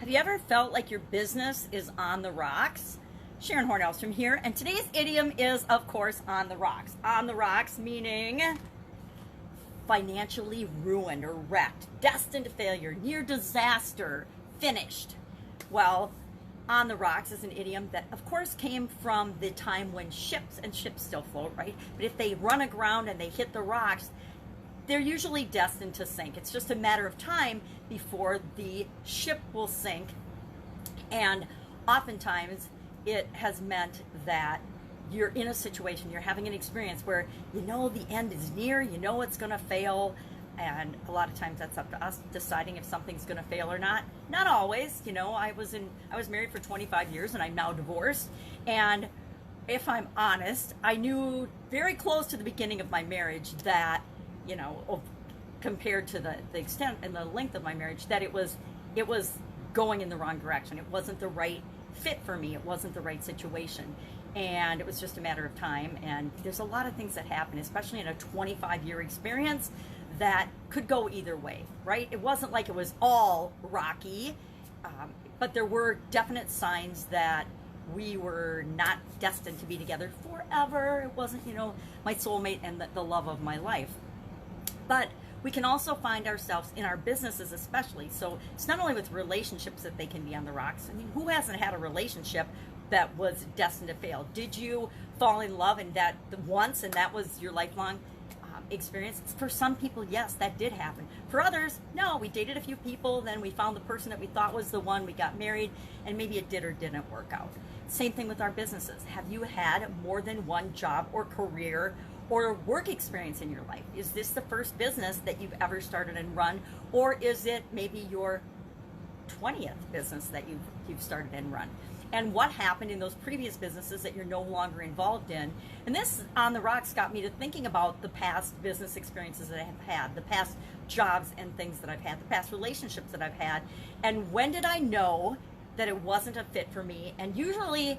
Have you ever felt like your business is on the rocks? Sharon Horne-Ellstrom here, and today's idiom is, of course, on the rocks. On the rocks meaning financially ruined or wrecked, destined to failure, near disaster, finished. Well, on the rocks is an idiom that, of course, came from the time when ships still float, right? But if they run aground and they hit the rocks, they're usually destined to sink. It's just a matter of time before the ship will sink. And oftentimes it has meant that you're in a situation, you're having an experience where you know the end is near, you know it's going to fail. And a lot of times that's up to us deciding if something's going to fail or not. Not always. You know, I was married for 25 years and I'm now divorced. And if I'm honest, I knew very close to the beginning of my marriage that, you know, compared to the extent and the length of my marriage, that it was going in the wrong direction. It wasn't the right fit for me. It wasn't the right situation. And it was just a matter of time. And there's a lot of things that happen, especially in a 25-year experience, that could go either way, right? It wasn't like it was all rocky, but there were definite signs that we were not destined to be together forever. It wasn't, you know, my soulmate and the love of my life. But we can also find ourselves in our businesses especially. So it's not only with relationships that they can be on the rocks. I mean, who hasn't had a relationship that was destined to fail? Did you fall in love and that once and that was your lifelong experience? For some people, yes, that did happen. For others, no, we dated a few people, then we found the person that we thought was the one, we got married, and maybe it did or didn't work out. Same thing with our businesses. Have you had more than one job or career or work experience in your life? Is this the first business that you've ever started and run, or is it maybe your 20th business that you've started and run? And what happened in those previous businesses that you're no longer involved in? And this on the rocks got me to thinking about the past business experiences that I have had, the past jobs and things that I've had, the past relationships that I've had, and when did I know that it wasn't a fit for me? And usually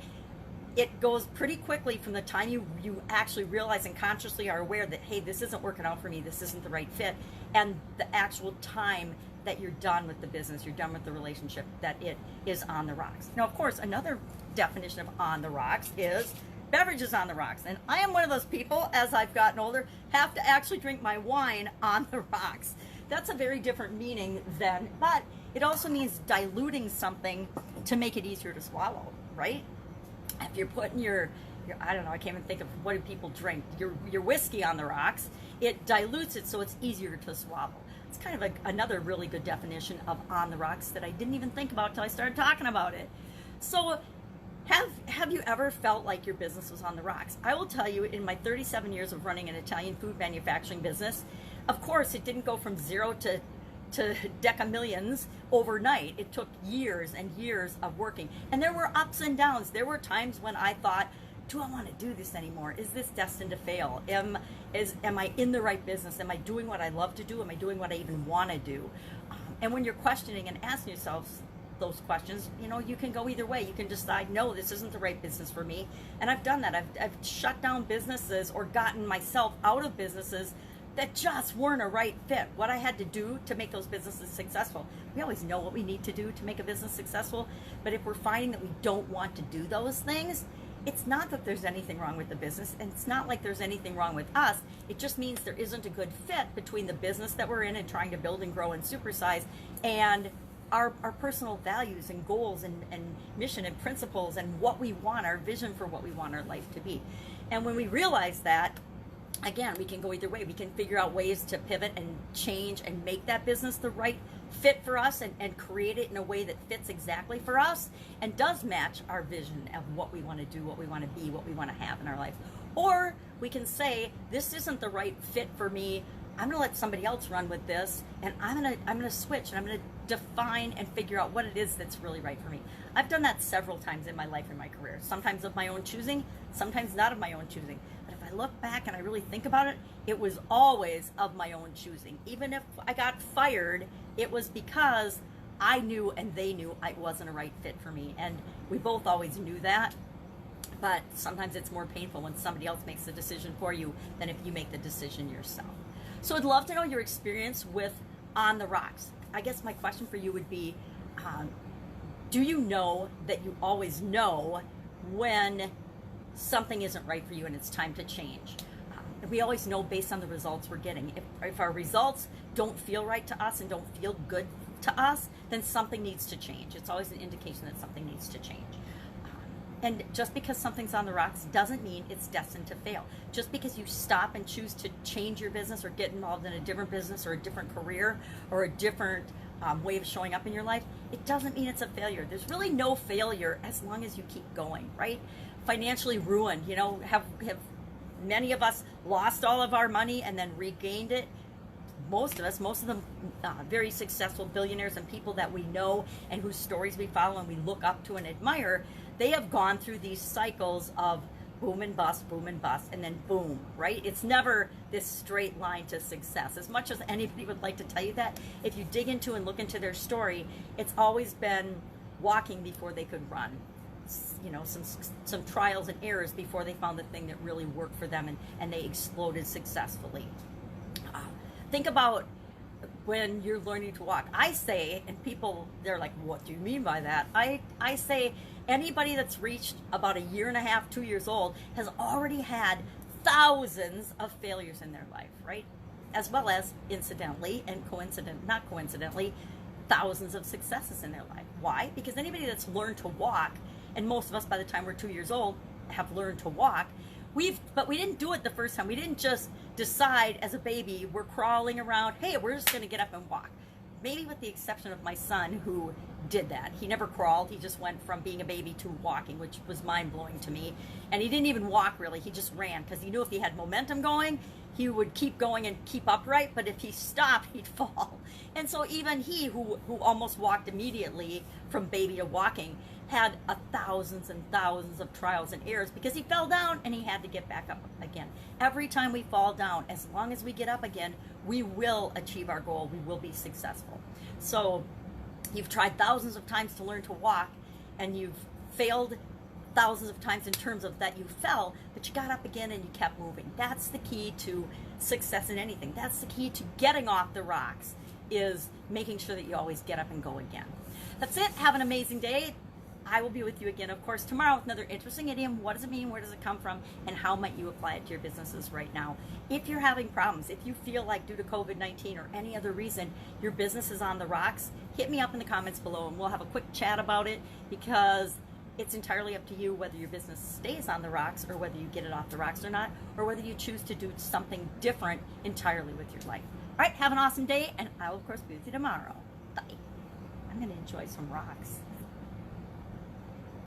it goes pretty quickly from the time you actually realize and consciously are aware that, hey, this isn't working out for me, this isn't the right fit, and the actual time that you're done with the business, you're done with the relationship, that it is on the rocks. Now, of course, another definition of on the rocks is beverages on the rocks. And I am one of those people, as I've gotten older, have to actually drink my wine on the rocks. That's a very different meaning than, but it also means diluting something to make it easier to swallow, right? If you're putting your I don't know, I can't even think of what do people drink, your whiskey on the rocks, it dilutes it so it's easier to swallow. It's kind of another really good definition of on the rocks that I didn't even think about till I started talking about it. So have you ever felt like your business was on the rocks? I will tell you, in my 37 years of running an Italian food manufacturing business, of course it didn't go from zero to deca millions overnight. It took years and years of working. And there were ups and downs. There were times when I thought, do I want to do this anymore? Is this destined to fail? Am I in the right business? Am I doing what I love to do? Am I doing what I even want to do? And when you're questioning and asking yourself those questions, you know, you can go either way. You can decide, no, this isn't the right business for me. And I've done that. I've shut down businesses or gotten myself out of businesses that just weren't a right fit. What I had to do to make those businesses successful. We always know what we need to do to make a business successful, but if we're finding that we don't want to do those things, it's not that there's anything wrong with the business, and it's not like there's anything wrong with us. It just means there isn't a good fit between the business that we're in and trying to build and grow and supersize, and our personal values and goals and mission and principles and what we want, our vision for what we want our life to be. And when we realize that, again, we can go either way. We can figure out ways to pivot and change and make that business the right fit for us and create it in a way that fits exactly for us and does match our vision of what we want to do, what we want to be, what we want to have in our life. Or we can say, this isn't the right fit for me. I'm going to let somebody else run with this, and I'm going to switch, and I'm going to define and figure out what it is that's really right for me. I've done that several times in my life and my career, sometimes of my own choosing, sometimes not of my own choosing. But if I look back and I really think about it, it was always of my own choosing. Even if I got fired, it was because I knew and they knew I wasn't a right fit for me. And we both always knew that. But sometimes it's more painful when somebody else makes the decision for you than if you make the decision yourself. So I'd love to know your experience with on the rocks. I guess my question for you would be, Do you know that you always know when something isn't right for you and it's time to change? We always know based on the results we're getting. If our results don't feel right to us and don't feel good to us, then something needs to change. It's always an indication that something needs to change. And just because something's on the rocks doesn't mean it's destined to fail. Just because you stop and choose to change your business or get involved in a different business or a different career or a different way of showing up in your life, it doesn't mean it's a failure. There's really no failure as long as you keep going, right? Financially ruined, have many of us lost all of our money and then regained it? Most of them very successful billionaires and people that we know and whose stories we follow and we look up to and admire, they have gone through these cycles of boom and bust, and then boom, right? It's never this straight line to success. As much as anybody would like to tell you that, if you dig into and look into their story, it's always been walking before they could run. Some trials and errors before they found the thing that really worked for them and they exploded successfully. Think about when you're learning to walk. I say, and people, they're like, what do you mean by that? I say anybody that's reached about 1.5 years, 2 years old has already had thousands of failures in their life, right? As well as incidentally and not coincidentally, thousands of successes in their life. Why? Because anybody that's learned to walk, and most of us by the time we're 2 years old have learned to walk, but we didn't do it the first time. We didn't just decide as a baby, we're crawling around, hey, we're just gonna get up and walk. Maybe with the exception of my son who did that. He never crawled, he just went from being a baby to walking, which was mind-blowing to me. And he didn't even walk really, he just ran, because he knew if he had momentum going, he would keep going and keep upright, but if he stopped, he'd fall. And so even he, who almost walked immediately from baby to walking, had thousands and thousands of trials and errors because he fell down and he had to get back up again. Every time we fall down, as long as we get up again, we will achieve our goal. We will be successful. So you've tried thousands of times to learn to walk and you've failed thousands of times in terms of that you fell, but you got up again and you kept moving. That's the key to success in anything. That's the key to getting off the rocks, is making sure that you always get up and go again. That's it. Have an amazing day. I will be with you again, of course, tomorrow with another interesting idiom. What does it mean? Where does it come from? And how might you apply it to your businesses right now? If you're having problems, if you feel like due to COVID-19 or any other reason your business is on the rocks, hit me up in the comments below and we'll have a quick chat about it, because it's entirely up to you whether your business stays on the rocks or whether you get it off the rocks or not, or whether you choose to do something different entirely with your life. All right, have an awesome day, and I will, of course, be with you tomorrow. Bye. I'm going to enjoy some rocks.